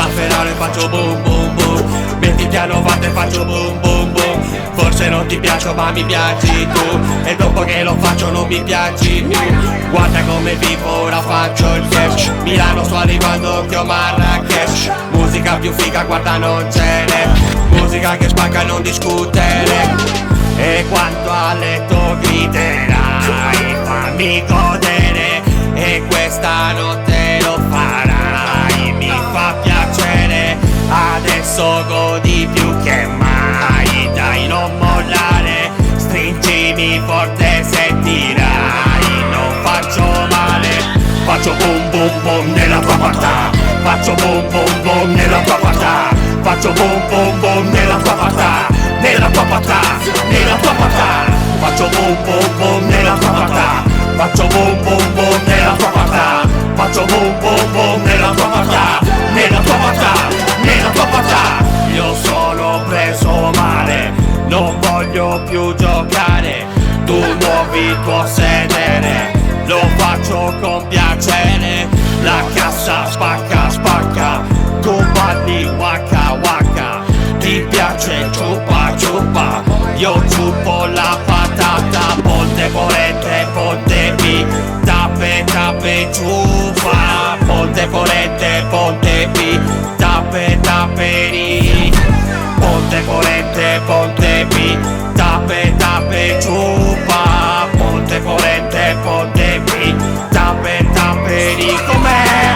Zafferano e faccio boom boom boom. Mettiti a 90 e faccio boom boom boom. Forse non ti piaccio ma mi piaci tu, e dopo che lo faccio non mi piaci più. Guarda come vivo, ora faccio il cash. Milano sto arrivando, che ho Marrakesh. Musica più figa, guarda non ce n'è. Musica che spacca, non discutere. E quando a letto griderai, fammi godere. E questa notte lo farai, mi fa piacere. Adesso godi più che mai, dai non mollare. Stringimi forte, sentirai, non faccio male. Faccio boom boom boom nella tua patà. Faccio boom boom boom nella tua patà. Faccio boom boom boom nella tua patà. Nella tua patà, nella tua patà. Faccio boom boom boom nella tua patà. Faccio boom boom boom nella tua patà. Faccio boom boom boom nella tua patà. Nella tua patà, nella tua patà. Io sono preso male, non voglio più giocare. Tu muovi il tuo sedere, lo faccio con piacere. La cassa spacca spacca, tu balli waka waka. Ti piace ciupa ciupa, io ciupo la patata. Ponte porente, ponte P, tappe tappe ciupa. Ponte porente, ponte P, tappe tapperi. Ponte porente, ponte P, tappe tappe ciupa. Ponte porente, ponte P, tappe tapperi. Com'è?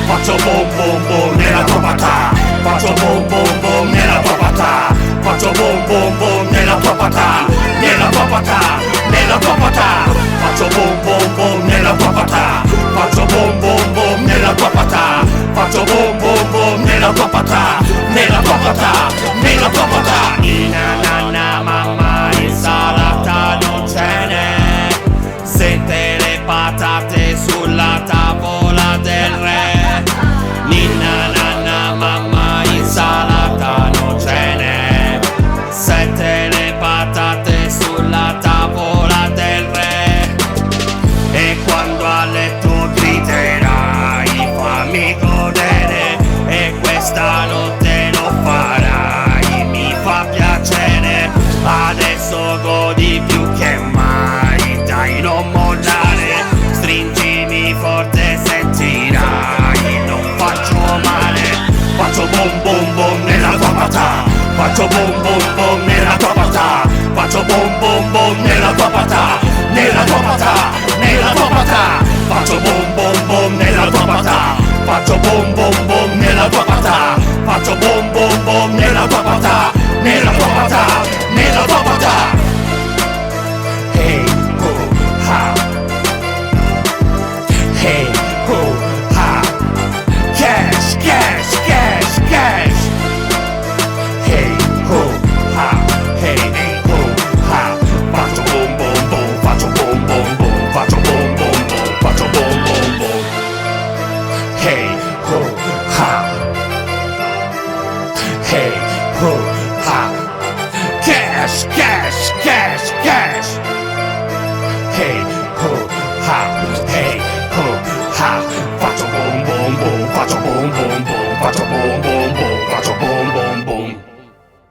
Faccio boom boom boom nella tua patà. Faccio boom boom boom nella tua patà. Faccio boom boom boom nella tua patà. Nella tua patà, nella tua patà. Faccio boom boom boom nella tua patà. Faccio boom boom boom nella tua patà. Faccio boom boom boom nella tua patà. Nella tua patà, nella tua patà. Nina nanna mamma, insalata non ce n'è. Sente le patate sulla tavola del re. Ninna nanna mamma, insalata non ce n'è. Sente le patate sulla tavola del re. E quando a letto griderai, fammi godere. E questa notte lo farai, mi fa piacere. Adesso godi più che mai, dai non mollare. Stringimi forte, sentirai, non faccio male. Faccio boom boom boom nella tua patà. Faccio boom boom boom nella tua patà. Faccio boom boom boom nella tua patà. Nella tua patà, nella tua patà. Faccio boom boom boom nella tua patà. Faccio boom boom boom nella tua patà. Faccio boom boom boom nella tua patà. Nella tua patà, nella tua patà. Hey ho ha, hey ho ha. Cash, cash, cash, cash. Hey ho ha, hey ho ha. Faccio boom boom boom, faccio boom boom boom, faccio boom boom boom, faccio boom boom boom. Hey ho ha, hey ho ha. Cash, cash, cash, cash. Hey.